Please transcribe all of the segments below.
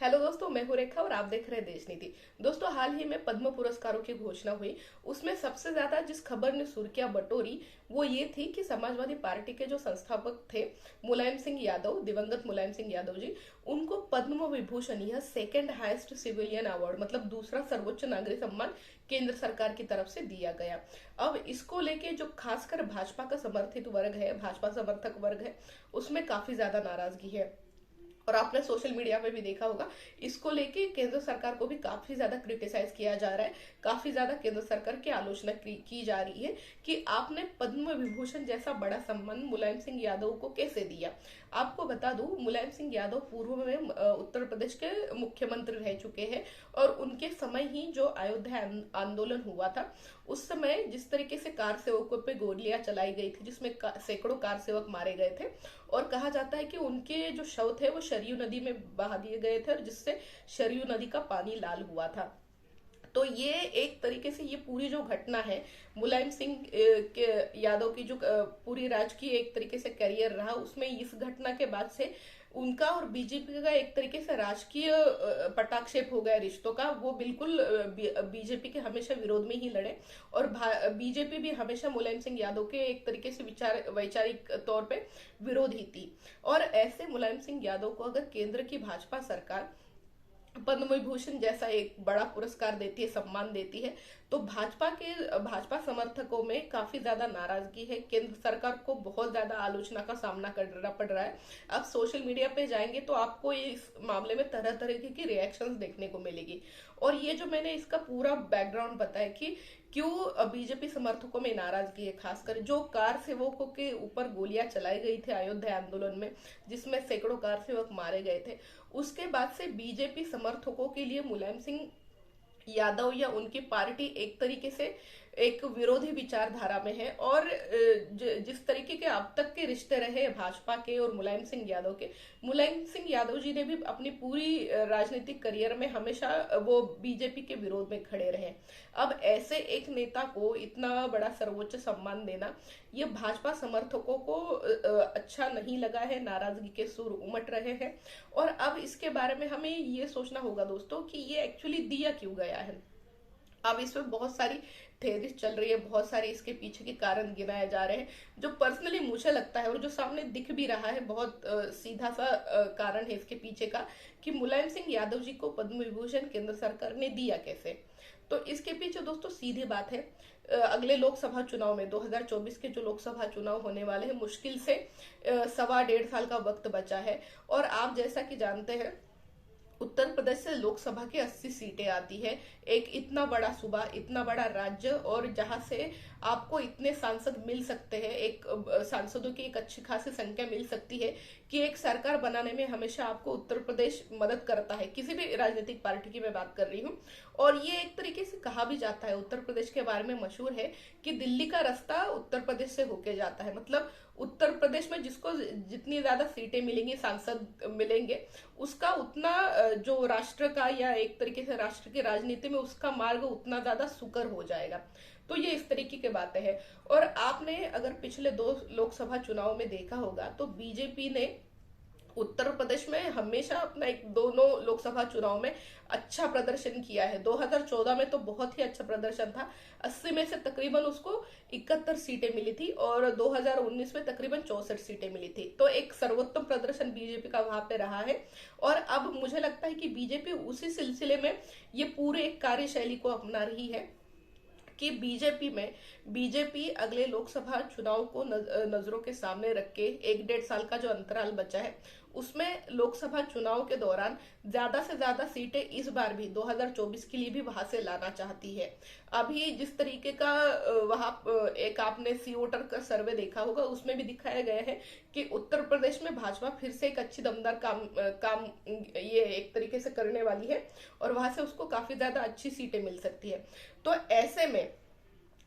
Hello दोस्तों, मैं हूं रेखा और आप देख रहे हैं देश नीति। दोस्तों, हाल ही में पद्म पुरस्कारों की घोषणा हुई। उसमें सबसे ज्यादा जिस खबर ने सुर्खियां बटोरी वो ये थी कि समाजवादी पार्टी के जो संस्थापक थे मुलायम सिंह यादव, दिवंगत मुलायम सिंह यादव जी, उनको पद्म विभूषण, यह सेकेंड हाईएस्ट सिविलियन अवार्ड, मतलब दूसरा सर्वोच्च नागरिक सम्मान केंद्र सरकार की तरफ से दिया गया। अब इसको लेके जो खासकर भाजपा का समर्थित वर्ग है, भाजपा समर्थक वर्ग है, उसमें काफी ज्यादा नाराजगी है। और आपने सोशल मीडिया पे भी देखा होगा, इसको लेके केंद्र सरकार को भी काफी ज्यादा क्रिटिसाइज किया जा रहा है। काफी ज्यादा केंद्र सरकार की आलोचना की जा रही है कि आपने पद्म विभूषण जैसा बड़ा सम्मान मुलायम सिंह यादव को कैसे दिया। आपको बता दूं, मुलायम सिंह यादव पूर्व में उत्तर प्रदेश के मुख्यमंत्री रह चुके हैं। और उनके समय ही जो अयोध्या आंदोलन हुआ था, उस समय जिस तरीके से कार सेवकों पे गोलियां चलाई गई थी, जिसमें सैकड़ों कार सेवक मारे गए थे, और कहा जाता है कि उनके जो शव थे वो सरयू नदी में बहा दिए गए थे, और जिससे सरयू नदी का पानी लाल हुआ था। तो ये एक तरीके से ये पूरी जो घटना है, मुलायम सिंह के यादव की जो पूरी राजकीय एक तरीके से करियर रहा, उसमें इस घटना के बाद से उनका और बीजेपी का एक तरीके से राजकीय पटाक्षेप हो गया रिश्तों का। वो बिल्कुल बीजेपी के हमेशा विरोध में ही लड़े, और बीजेपी भी हमेशा मुलायम सिंह यादव के एक तरीके से विचार वैचारिक तौर पे विरोध ही थी। और ऐसे मुलायम सिंह यादव को अगर केंद्र की भाजपा सरकार पद्म विभूषण जैसा एक बड़ा पुरस्कार देती है, सम्मान देती है, तो भाजपा समर्थकों में काफी ज्यादा नाराजगी है। केंद्र सरकार को बहुत ज्यादा आलोचना का सामना करना पड़ रहा है। अब सोशल मीडिया पे जाएंगे तो आपको इस मामले में तरह तरह की रिएक्शंस देखने को मिलेगी। और ये जो मैंने इसका पूरा बैकग्राउंड बताया कि क्यों बीजेपी समर्थकों में नाराजगी है, खासकर जो कार सेवकों के ऊपर गोलियां चलाई गई थी अयोध्या आंदोलन में, जिसमें सैकड़ों कार सेवक मारे गए थे, उसके बाद से बीजेपी समर्थकों के लिए मुलायम सिंह यादव या उनकी पार्टी एक तरीके से एक विरोधी विचारधारा में है। और जिस तरीके के अब तक के रिश्ते रहे भाजपा के और मुलायम सिंह यादव के, मुलायम सिंह यादव जी ने भी अपनी पूरी राजनीतिक करियर में हमेशा वो बीजेपी के विरोध में खड़े रहे। अब ऐसे एक नेता को इतना बड़ा सर्वोच्च सम्मान देना, ये भाजपा समर्थकों को अच्छा नहीं लगा है, नाराजगी के सुर उमट रहे हैं। और अब इसके बारे में हमें ये सोचना होगा दोस्तों कि ये एक्चुअली दिया क्यों गया है। अब इसमें बहुत सारी थेरीज चल रही है, बहुत सारे इसके पीछे के कारण गिनाए जा रहे हैं, जो पर्सनली मुझे लगता है और जो सामने दिख भी रहा है, बहुत सीधा सा कारण है इसके पीछे का, कि मुलायम सिंह यादव जी को पद्म विभूषण केंद्र सरकार ने दिया कैसे। तो इसके पीछे दोस्तों सीधी बात है, अगले लोकसभा चुनाव में 2024 के जो लोकसभा चुनाव होने वाले हैं, मुश्किल से सवा डेढ़ साल का वक्त बचा है। और आप जैसा कि जानते हैं, उत्तर प्रदेश से लोकसभा की 80 सीटें आती है। एक इतना बड़ा सूबा, इतना बड़ा राज्य, और जहां से आपको इतने सांसद मिल सकते हैं, एक सांसदों की एक अच्छी खासी संख्या मिल सकती है कि एक सरकार बनाने में हमेशा आपको उत्तर प्रदेश मदद करता है। किसी भी राजनीतिक पार्टी की मैं बात कर रही हूँ। और ये एक तरीके से कहा भी जाता है, उत्तर प्रदेश के बारे में मशहूर है कि दिल्ली का रास्ता उत्तर प्रदेश से होके जाता है। मतलब उत्तर प्रदेश में जिसको जितनी ज्यादा सीटें मिलेंगी, सांसद मिलेंगे, उसका उतना जो राष्ट्र का या एक तरीके से राष्ट्र की राजनीति में उसका मार्ग उतना ज्यादा सुकर हो जाएगा। तो ये इस तरीके की बातें हैं। और आपने अगर पिछले 2 लोकसभा चुनाव में देखा होगा तो बीजेपी ने उत्तर प्रदेश में हमेशा अपना एक दोनों लोकसभा चुनाव में अच्छा प्रदर्शन किया है। 2014 में तो बहुत ही अच्छा प्रदर्शन था, 80 में से तकरीबन उसको 71 सीटें मिली थी, और 2019 में तकरीबन 64 सीटें मिली थी। तो एक सर्वोत्तम प्रदर्शन बीजेपी का वहां पे रहा है। और अब मुझे लगता है कि बीजेपी उसी सिलसिले में ये पूरे एक कार्यशैली को अपना रही है कि बीजेपी अगले लोकसभा चुनाव को नजरों के सामने रख के, 1-1.5 साल का जो अंतराल बचा है, उसमें लोकसभा चुनाव के दौरान ज्यादा से ज्यादा सीटें इस बार भी 2024 के लिए भी वहां से लाना चाहती है। अभी जिस तरीके का वहां एक आपने सी वोटर का सर्वे देखा होगा, उसमें भी दिखाया गया है कि उत्तर प्रदेश में भाजपा फिर से एक अच्छी दमदार काम ये एक तरीके से करने वाली है, और वहां से उसको काफी ज्यादा अच्छी सीटें मिल सकती है। तो ऐसे में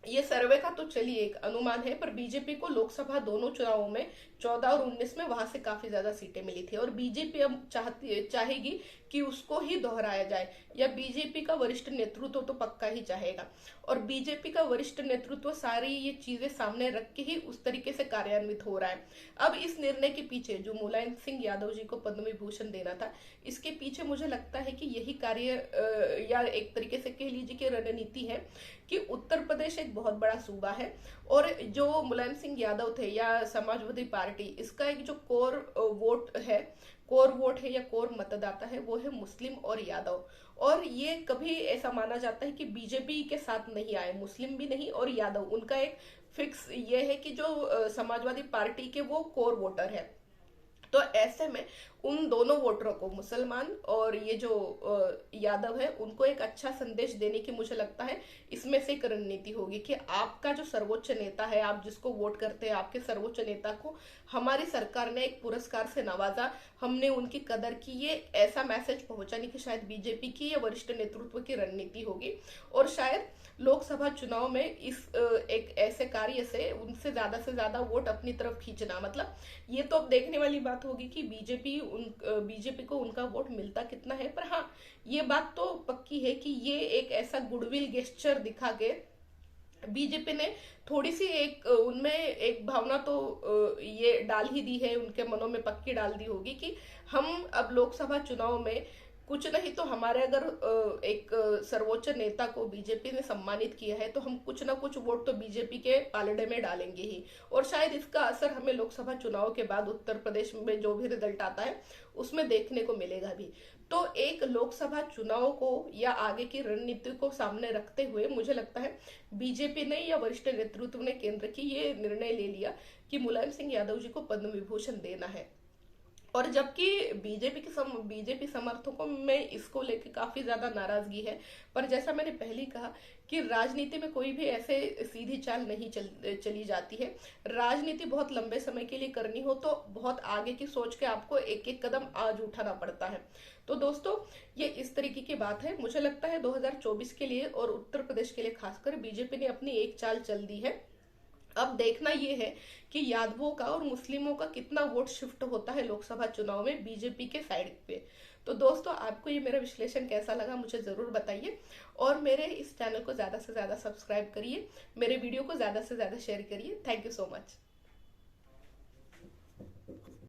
ये सर्वे का तो चलिए एक अनुमान है, पर बीजेपी को लोकसभा दोनों चुनावों में 14 और 19 में वहां से काफी ज्यादा सीटें मिली थी, और बीजेपी अब चाहेगी कि उसको ही दोहराया जाए, या बीजेपी का वरिष्ठ नेतृत्व तो पक्का ही चाहेगा। और बीजेपी का वरिष्ठ नेतृत्व सारी ये चीजें सामने रख के ही उस तरीके से कार्यान्वित हो रहा है। अब इस निर्णय के पीछे जो मुलायम सिंह यादव जी को पद्म विभूषण देना था, इसके पीछे मुझे लगता है कि यही कार्य या एक तरीके से कह लीजिए कि रणनीति है कि उत्तर प्रदेश एक बहुत बड़ा सूबा है, और जो मुलायम सिंह यादव थे या समाजवादी पार्टी, इसका एक जो कोर वोट है या कोर मतदाता है, वो है मुस्लिम और यादव। और ये कभी ऐसा माना जाता है कि बीजेपी के साथ नहीं आए, मुस्लिम भी नहीं और यादव, उनका एक फिक्स ये है कि जो समाजवादी पार्टी के वो कोर वोटर है। तो ऐसे में उन दोनों वोटरों को, मुसलमान और ये जो यादव है, उनको एक अच्छा संदेश देने की मुझे लगता है इसमें से एक रणनीति होगी कि आपका जो सर्वोच्च नेता है, आप जिसको वोट करते हैं, आपके सर्वोच्च नेता को हमारी सरकार ने एक पुरस्कार से नवाजा, हमने उनकी कदर की। ये ऐसा मैसेज पहुंचाने की शायद बीजेपी की या वरिष्ठ नेतृत्व की रणनीति होगी। और शायद लोकसभा चुनाव में इस एक ऐसे कार्य से उनसे ज्यादा वोट अपनी तरफ खींचना, मतलब ये तो अब देखने वाली बात होगी कि बीजेपी को उनका वोट मिलता कितना है। पर हाँ, ये बात तो पक्की है कि ये एक ऐसा गुडविल गेस्चर दिखा के बीजेपी ने थोड़ी सी एक उनमें एक भावना तो ये डाल ही दी है, उनके मनों में पक्की डाल दी होगी कि हम अब लोकसभा चुनाव में कुछ नहीं तो हमारे अगर एक सर्वोच्च नेता को बीजेपी ने सम्मानित किया है, तो हम कुछ ना कुछ वोट तो बीजेपी के पालड़े में डालेंगे ही। और शायद इसका असर हमें लोकसभा चुनाव के बाद उत्तर प्रदेश में जो भी रिजल्ट आता है उसमें देखने को मिलेगा भी। तो एक लोकसभा चुनाव को या आगे की रणनीति को सामने रखते हुए मुझे लगता है बीजेपी ने या वरिष्ठ नेतृत्व ने, केंद्र की, ये निर्णय ले लिया कि मुलायम सिंह यादव जी को पद्म विभूषण देना है। और जबकि बीजेपी समर्थकों में इसको लेके काफी ज्यादा नाराजगी है, पर जैसा मैंने पहले ही कहा कि राजनीति में कोई भी ऐसे सीधी चाल नहीं चली जाती है। राजनीति बहुत लंबे समय के लिए करनी हो तो बहुत आगे की सोच के आपको एक एक कदम आज उठाना पड़ता है। तो दोस्तों, ये इस तरीके की बात है। मुझे लगता है 2024 के लिए और उत्तर प्रदेश के लिए खासकर बीजेपी ने अपनी एक चाल चल दी है। अब देखना ये है कि यादवों का और मुस्लिमों का कितना वोट शिफ्ट होता है लोकसभा चुनाव में बीजेपी के साइड पे। तो दोस्तों, आपको ये मेरा विश्लेषण कैसा लगा मुझे जरूर बताइए, और मेरे इस चैनल को ज्यादा से ज्यादा सब्सक्राइब करिए, मेरे वीडियो को ज्यादा से ज्यादा शेयर करिए। Thank you so much.